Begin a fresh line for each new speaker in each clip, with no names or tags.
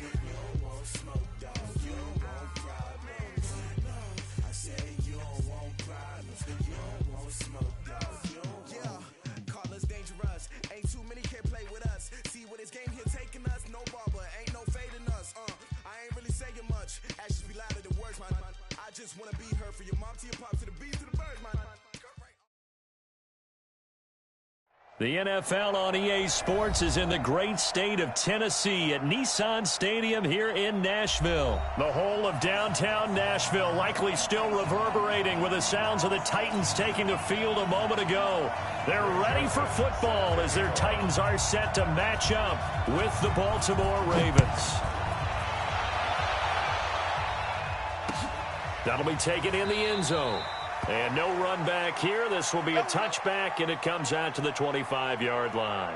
You don't want smoke, dog. You don't want problems. I said you don't want problems. You don't want smoke, dog. You don't want. Call us dangerous. Ain't too many can play with us. See what this game here taking us. No barber, ain't no fading us. I ain't really saying much. Actions be louder than words, man. I just wanna be heard for your mom to your pop to the beat to the birds, man.
The NFL on EA Sports is in the great state of Tennessee at Nissan Stadium here in Nashville. The whole of downtown Nashville likely still reverberating with the sounds of the Titans taking the field a moment ago. They're ready for football as their Titans are set to match up with the Baltimore Ravens. That'll be taken in the end zone. And no run back here. This will be a touchback, and it comes out to the 25-yard line.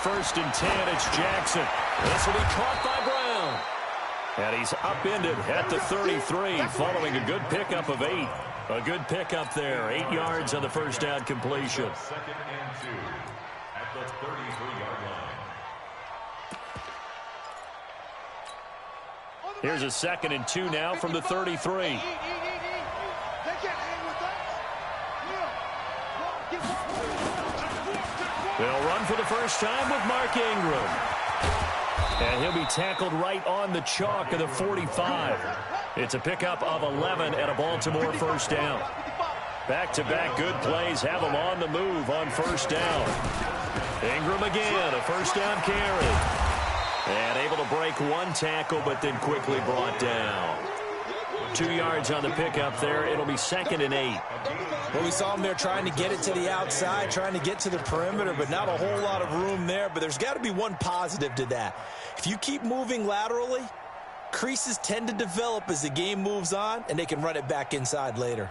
First and 10, it's Jackson. This will be caught by Brown. And he's upended at the 33 following a good pickup of 8. A good pickup there. 8 yards on the first down completion.
Second and 2 at the 33-yard line.
Here's a second and 2 now from the 33. They'll run for the first time with Mark Ingram. And he'll be tackled right on the chalk of the 45. It's a pickup of 11 and a Baltimore first down. Back-to-back good plays have them on the move on first down. Ingram again, a first down carry. And able to break one tackle, but then quickly brought down. 2 yards on the pickup there. It'll be second and 8.
Well, we saw him there trying to get it to the outside, trying to get to the perimeter, but not a whole lot of room there. But there's got to be one positive to that. If you keep moving laterally, creases tend to develop as the game moves on, and they can run it back inside later.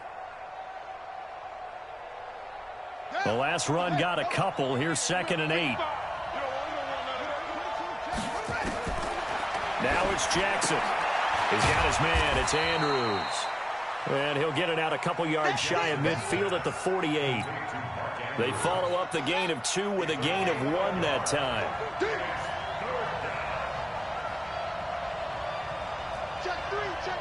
The last run got a couple. Here's second and 8. Now it's Jackson. He's got his man. It's Andrews. And he'll get it out a couple yards shy of midfield at the 48. They follow up the gain of 2 with a gain of 1 that time.
Check 3, check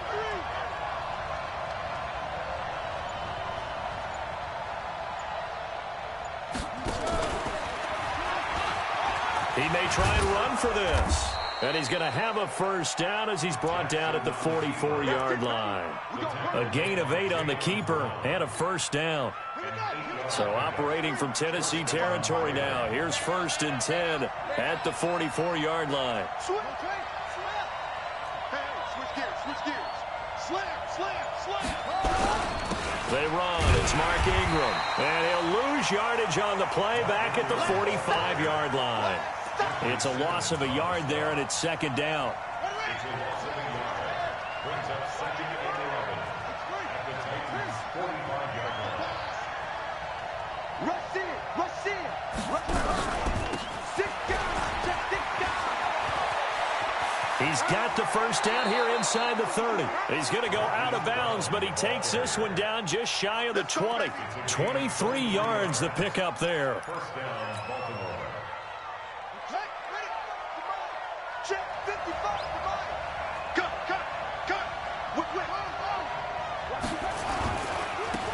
3. He may try and run for this. And he's going to have a first down as he's brought down at the 44-yard line. A gain of 8 on the keeper and a first down. So operating from Tennessee territory now. Here's first and 10 at the 44-yard line.
Switch gears. Slam.
They run. It's Mark Ingram. And he'll lose yardage on the play back at the 45-yard line. It's a loss of a yard there, and it's second down.
It's a loss of a yard. Brings up second and 11 at the Titans' 45-yard line.
Rush in. 6 guys.
He's got the first down here inside the 30. He's going to go out of bounds, but he takes this one down just shy of the 20. 23 yards the pickup there.
First down, Baltimore.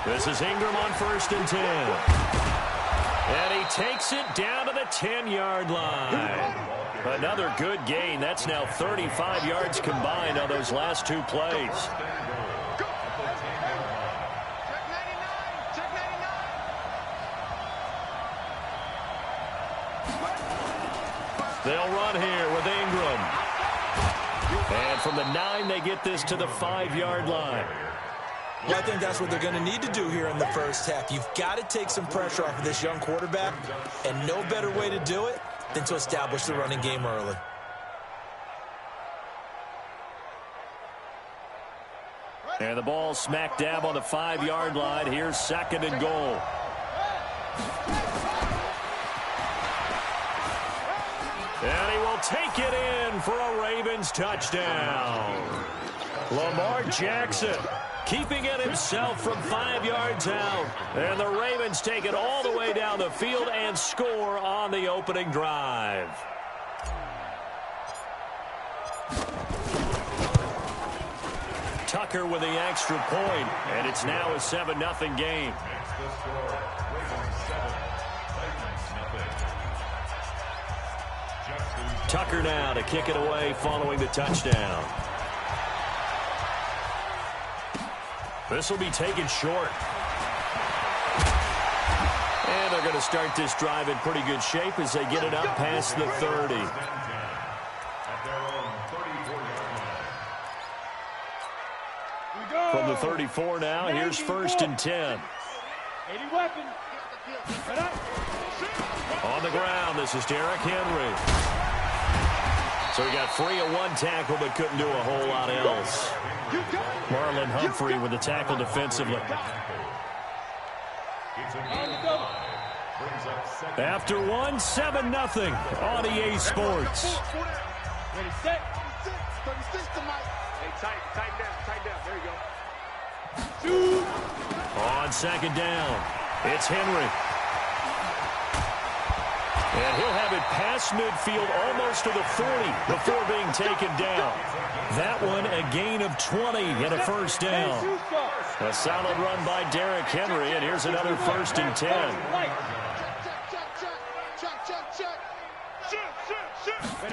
This is Ingram on first and 10. And he takes it down to the 10-yard line. Another good gain. That's now 35 yards combined on those last 2 plays. They'll run here with Ingram. And from the 9, they get this to the 5-yard line.
Well, I think that's what they're going to need to do here in the first half. You've got to take some pressure off of this young quarterback, and no better way to do it than to establish the running game early.
And the ball smack dab on the 5-yard line. Here's 2nd and goal. And he will take it in for a Ravens touchdown. Lamar Jackson keeping it himself from 5 yards out. And the Ravens take it all the way down the field and score on the opening drive. Tucker with the extra point, and it's now a 7-0 game. Tucker now to kick it away following the touchdown. This will be taken short. And they're going to start this drive in pretty good shape as they get it up past the 30. From the 34 now, here's 1st and 10. On the ground, this is Derrick Henry. So he got free of 1 tackle but couldn't do a whole lot else. Marlon Humphrey with the tackle defensively. After 1, 7-0 on EA Sports.
Ready, set. 36 to Mike. Hey, tighten down. There you go. Shoot.
On 2nd down, it's Henry. And he'll have it past midfield almost to the 40 before being taken down. That one a gain of 20 and a 1st down. A solid run by Derrick Henry, and here's another 1st and 10.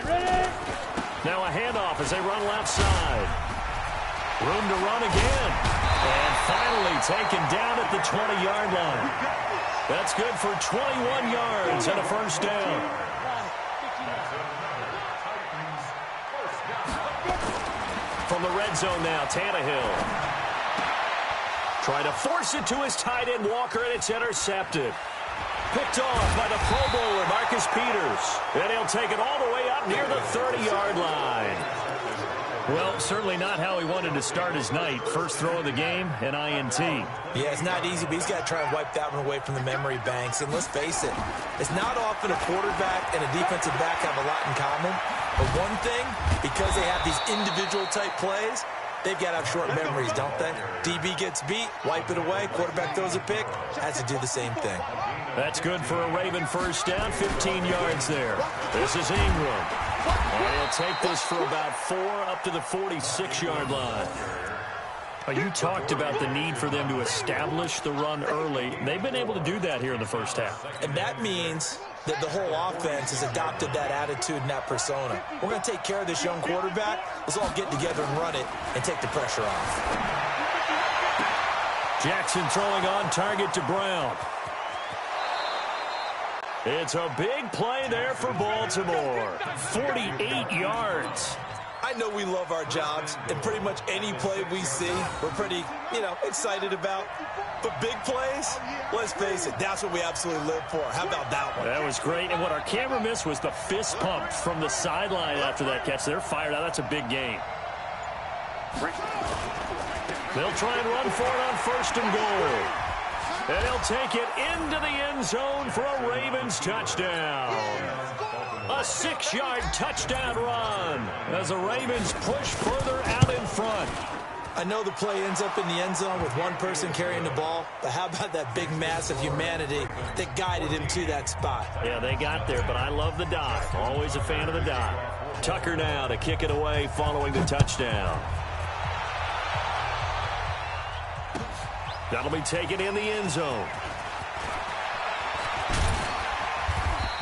Ready.
Now a handoff as they run left side. Room to run again. And finally taken down at the 20-yard line. That's good for 21 yards and a 1st down. From the red zone now, Tannehill. Trying to force it to his tight end, Walker, and it's intercepted. Picked off by the Pro Bowler, Marcus Peters. And he'll take it all the way up near the 30-yard line. Well, certainly not how he wanted to start his night. First throw of the game, an INT.
Yeah, it's not easy, but he's got to try and wipe that one away from the memory banks. And let's face it, it's not often a quarterback and a defensive back have a lot in common. But one thing, because they have these individual type plays, they've got to have short memories, don't they? DB gets beat, wipe it away, quarterback throws a pick, has to do the same thing.
That's good for a Raven 1st down, 15 yards there. This is Ingram. And he'll take this for about 4 up to the 46-yard line. You talked about the need for them to establish the run early. They've been able to do that here in the 1st half.
And that means that the whole offense has adopted that attitude and that persona. We're going to take care of this young quarterback. Let's all get together and run it and take the pressure off.
Jackson throwing on target to Brown. It's a big play there for Baltimore. 48 yards.
I know we love our jobs, and pretty much any play we see, we're pretty, excited about. But big plays, let's face it, that's what we absolutely live for. How about that one?
That was great, and what our camera missed was the fist pump from the sideline after that catch. They're fired out. That's a big game. They'll try and run for it on 1st and goal. And he'll take it into the end zone for a Ravens touchdown. A 6-yard touchdown run as the Ravens push further out in front.
I know the play ends up in the end zone with one person carrying the ball, but how about that big mass of humanity that guided him to that spot?
Yeah, they got there, but I love the dive. Always a fan of the dive. Tucker now to kick it away following the touchdown. That'll be taken in the end zone.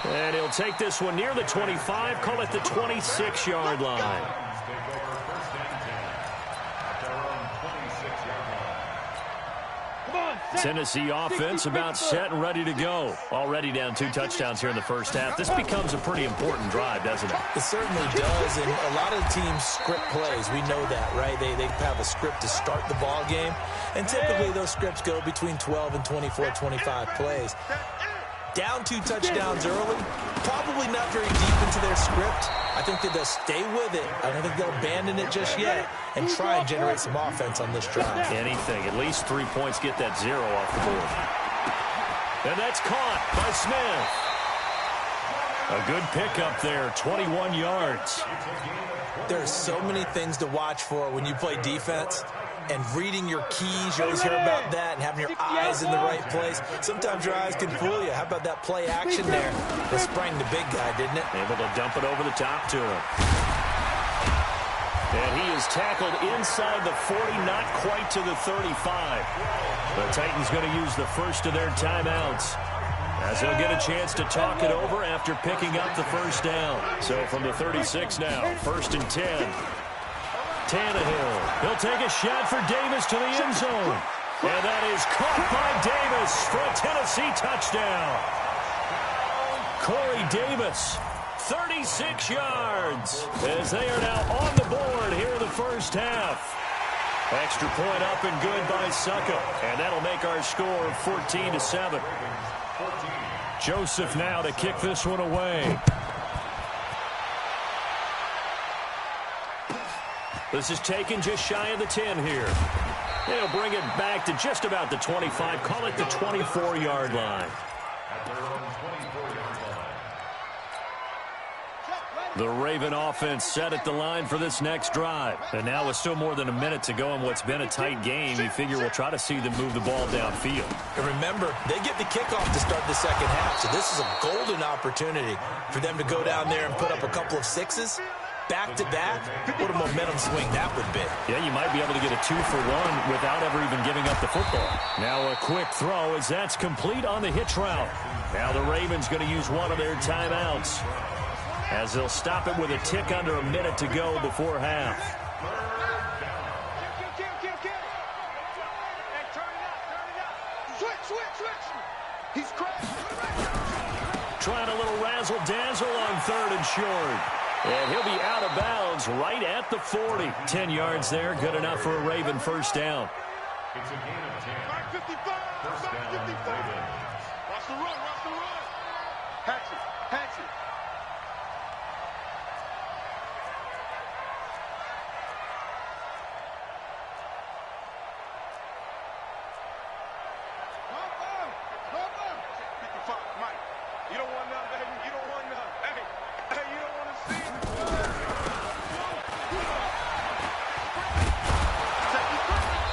And he'll take this one near the 25, call it the 26-yard line. Tennessee offense about set and ready to go. Already down 2 touchdowns here in the 1st half. This becomes a pretty important drive, doesn't it?
It certainly does, and a lot of teams script plays. We know that, right? They have a script to start the ball game, and typically those scripts go between 12 and 24, 25 plays. Down 2 touchdowns early, probably not very deep into their script, I think that they'll stay with it. I don't think they'll abandon it just yet and try and generate some offense on this drive.
Anything. At least 3 points, get that 0 off the board. And that's caught by Smith. A good pickup there, 21 yards.
There's so many things to watch for when you play defense. And reading your keys, you always hear about that, and having your eyes in the right place. Sometimes your eyes can fool you. How about that play action there? That sprang the big guy, didn't it?
Able to dump it over the top to him. And he is tackled inside the 40, not quite to the 35. The Titans going to use the first of their timeouts, as he'll get a chance to talk it over after picking up the first down. So from the 36 now, 1st and 10. Tannehill, he'll take a shot for Davis to the end zone. And that is caught by Davis for a Tennessee touchdown. Corey Davis, 36 yards, as they are now on the board here in the first half. Extra point up and good by Succo. And that'll make our score 14-7. Joseph now to kick this one away. This is taken just shy of the 10 here. They'll bring it back to just about the 25. Call it the 24-yard line. The Raven offense set at the line for this next drive. And now with still more than a minute to go in what's been a tight game, you figure we'll try to see them move the ball downfield.
And remember, they get the kickoff to start the second half, so this is a golden opportunity for them to go down there and put up a couple of sixes. Back-to-back, what a momentum swing that would be.
Yeah, you might be able to get a 2-for-1 without ever even giving up the football. Now a quick throw as that's complete on the hitch route. Now the Ravens going to use one of their timeouts, as they'll stop it with a tick under a minute to go before half. Trying a little razzle-dazzle on 3rd and short. And he'll be out of bounds right at the 40. 10 yards there, good enough for a Raven first down.
It's a gain of 10. First down, Ravens.
Watch the run, watch the run. Hatch it, hatch it. You don't want none, baby. You don't want none. Hey, you don't want to see it.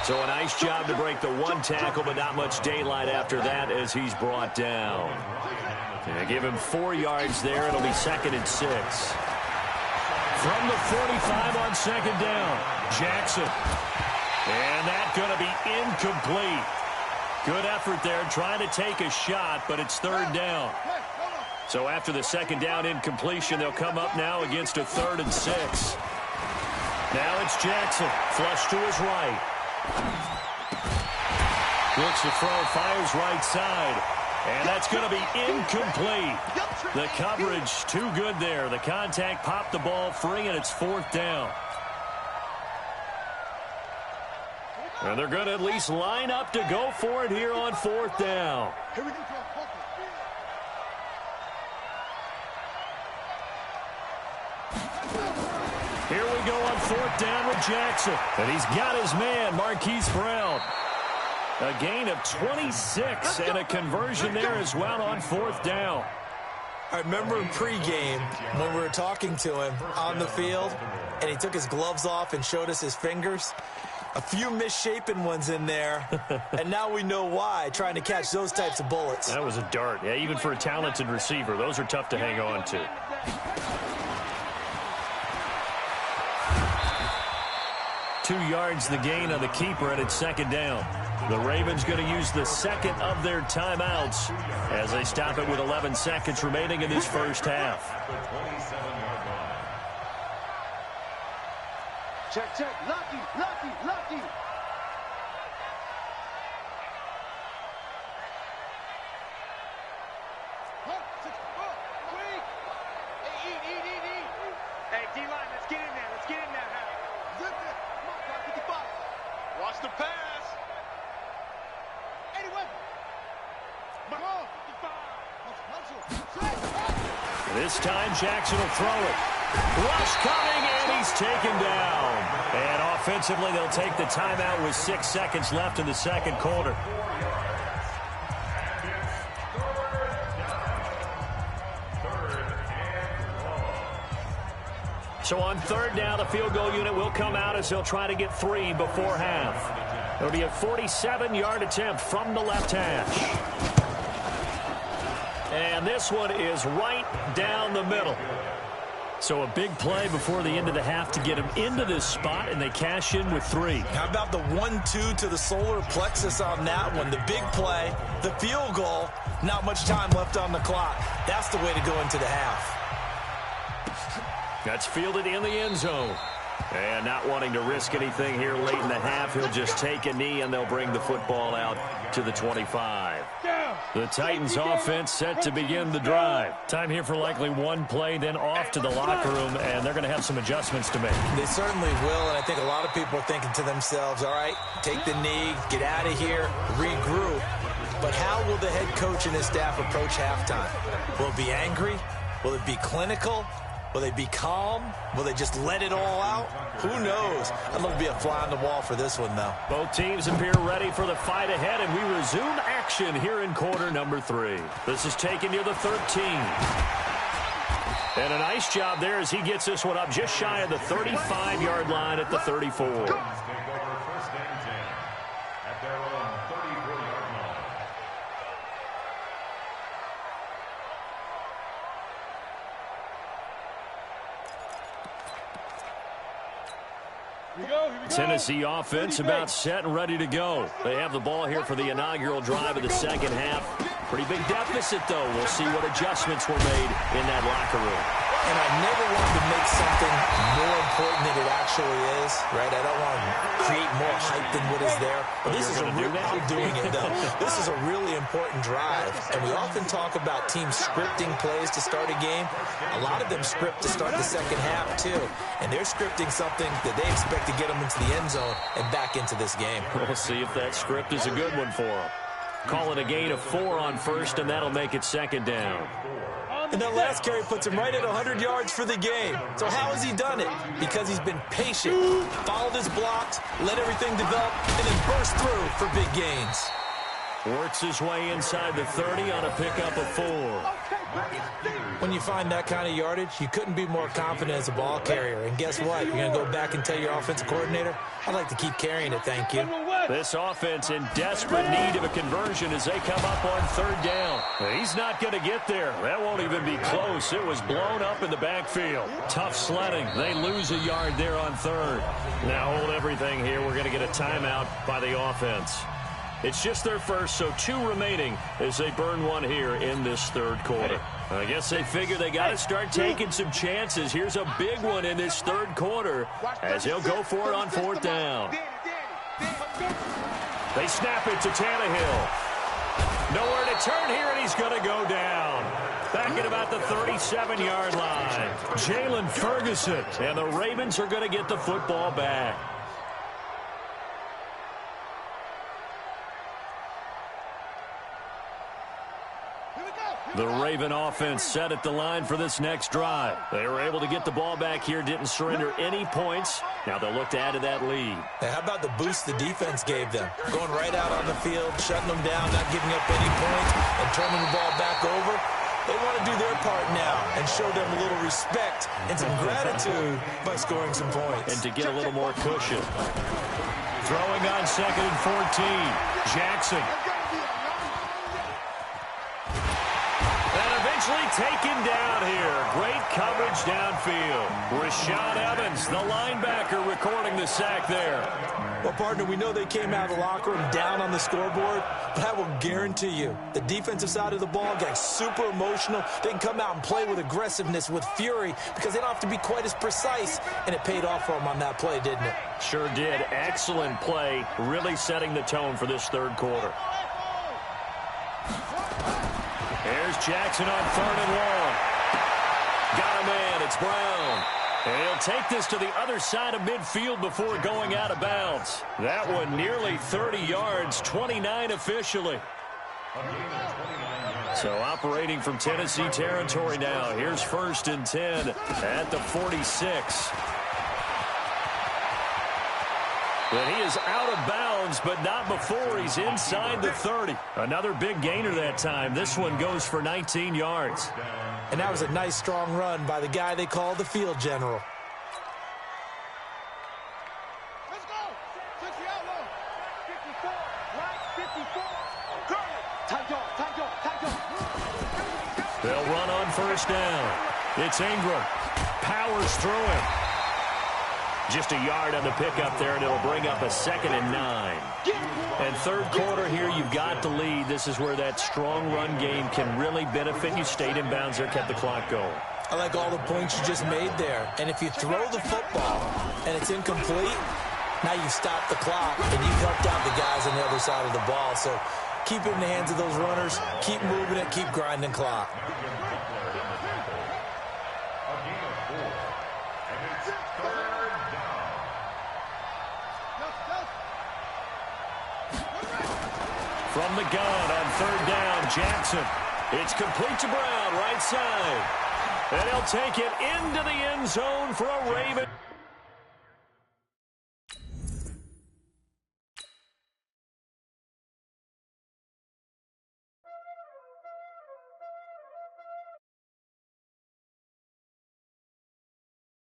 So a nice job to break the one tackle, but not much daylight after that as he's brought down. And give him 4 yards there. It'll be 2nd and 6. From the 45 on 2nd down, Jackson. And that's going to be incomplete. Good effort there, trying to take a shot, but it's 3rd down. So after the 2nd down incompletion, they'll come up now against a 3rd and 6. Now it's Jackson, flush to his right. Looks to throw, fires right side. And that's going to be incomplete. The coverage too good there. The contact popped the ball free, and it's 4th down. And they're going to at least line up to go for it here on 4th down. Here we go on 4th down with Jackson. And he's got his man, Marquise Brown. A gain of 26 and a conversion there as well on 4th down.
I remember in pregame when we were talking to him on the field, and he took his gloves off and showed us his fingers. A few misshapen ones in there, and now we know why, trying to catch those types of bullets.
That was a dart. Yeah, even for a talented receiver, those are tough to hang on to. Two yards the gain on the keeper, and it's 2nd down. The Ravens going to use the 2nd of their timeouts as they stop it with 11 seconds remaining in this first half.
Check, check. Lucky, lucky, lucky. Hey, eat. Hey, D-line, let's get in there. Let's get in there now. Zip it. Come on, guys, 55. Watch the pass. 81. Come on, 55.
This time, Jackson will throw it. Rush coming, and he's taken down. And offensively, they'll take the timeout with 6 seconds left in the second quarter. So on third down, the field goal unit will come out as they'll try to get 3 before half. It'll be a 47-yard attempt from the left hash. And this one is right down the middle. So a big play before the end of the half to get him into this spot, and they cash in with 3.
How about the 1-2 to the solar plexus on that one? The big play, the field goal, not much time left on the clock. That's the way to go into the half.
That's fielded in the end zone. And not wanting to risk anything here late in the half, he'll just take a knee, and they'll bring the football out to the 25. The Titans offense set to begin the drive. Time here for likely one play, then off to the locker room, and they're going to have some adjustments to make.
They certainly will, and I think a lot of people are thinking to themselves, all right, take the knee, get out of here, regroup. But how will the head coach and his staff approach halftime? Will it be angry? Will it be clinical? Will they be calm? Will they just let it all out? Who knows? I'd love to be a fly on the wall for this one, though.
Both teams appear ready for the fight ahead, and we resume action here in quarter number 3. This is taken near the 13. And a nice job there as he gets this one up just shy of the 35-yard line at the 34. Tennessee offense about set and ready to go. They have the ball here for the inaugural drive of the second half. Pretty big deficit, though. We'll see what adjustments were made in that locker room.
And I never wanted to make something more important than it actually is, right? I don't want to create more hype than what is there. But this is a real, I'm doing it, though. This is a really important drive. And we often talk about teams scripting plays to start a game. A lot of them script to start the second half, too. And they're scripting something that they expect to get them into the end zone and back into this game.
We'll see if that script is a good one for them. Call it a gain of 4 on first, and that'll make it second down.
And that last carry puts him right at 100 yards for the game. So how has he done it? Because he's been patient, followed his blocks, let everything develop, and then burst through for big gains.
Works his way inside the 30 on a pickup of 4.
When you find that kind of yardage, you couldn't be more confident as a ball carrier. And guess what? You're going to go back and tell your offensive coordinator, I'd like to keep carrying it, thank you.
This offense in desperate need of a conversion as they come up on third down. He's not going to get there. That won't even be close. It was blown up in the backfield. Tough sledding. They lose a yard there on third. Now hold everything here. We're going to get a timeout by the offense. It's just their first, so 2 remaining as they burn one here in this third quarter. I guess they figure they got to start taking some chances. Here's a big one in this third quarter as they'll go for it on fourth down. They snap it to Tannehill. Nowhere to turn here, and he's going to go down. Back at about the 37-yard line. Jalen Ferguson, and the Ravens are going to get the football back. The Raven offense set at the line for this next drive. They were able to get the ball back here, didn't surrender any points. Now they'll look to add to that lead.
Now, how about the boost the defense gave them? Going right out on the field, shutting them down, not giving up any points, and turning the ball back over. They want to do their part now and show them a little respect and some gratitude by scoring some points.
And to get a little more cushion. Throwing on 2nd and 14. Jackson. Taken down here. Great coverage downfield. Rashad Evans, the linebacker, recording the sack there.
Well, partner, we know they came out of the locker room down on the scoreboard, but I will guarantee you the defensive side of the ball got super emotional. They can come out and play with aggressiveness, with fury, because they don't have to be quite as precise, and it paid off for them on that play, didn't it?
Sure did. Excellent play, really setting the tone for this third quarter. Here's Jackson on 3rd and long. Got a man. It's Brown. And he'll take this to the other side of midfield before going out of bounds. That one nearly 30 yards, 29 officially.
A gain of 29 yards.
So operating from Tennessee territory now. Here's 1st and 10 at the 46. But he is out of bounds, but not before he's inside the 30. Another big gainer that time. This one goes for 19 yards.
And that was a nice, strong run by the guy they call the field general.
Let's go. Touch the outlaw. 54. Right, 54. Tight on, tight on, tight on.
They'll run on 1st down. It's Ingram. Powers through him. Just a yard on the pickup there, and it'll bring up a 2nd and 9. And 3rd quarter here, you've got the lead. This is where that strong run game can really benefit you. Stayed in bounds there, kept the clock going.
I like all the points you just made there. And if you throw the football and it's incomplete, now you stop the clock and you've helped out the guys on the other side of the ball. So keep it in the hands of those runners. Keep moving it. Keep grinding clock.
From the gun on 3rd down, Jackson. It's complete to Brown, right side. And he'll take it into the end zone for a Raven.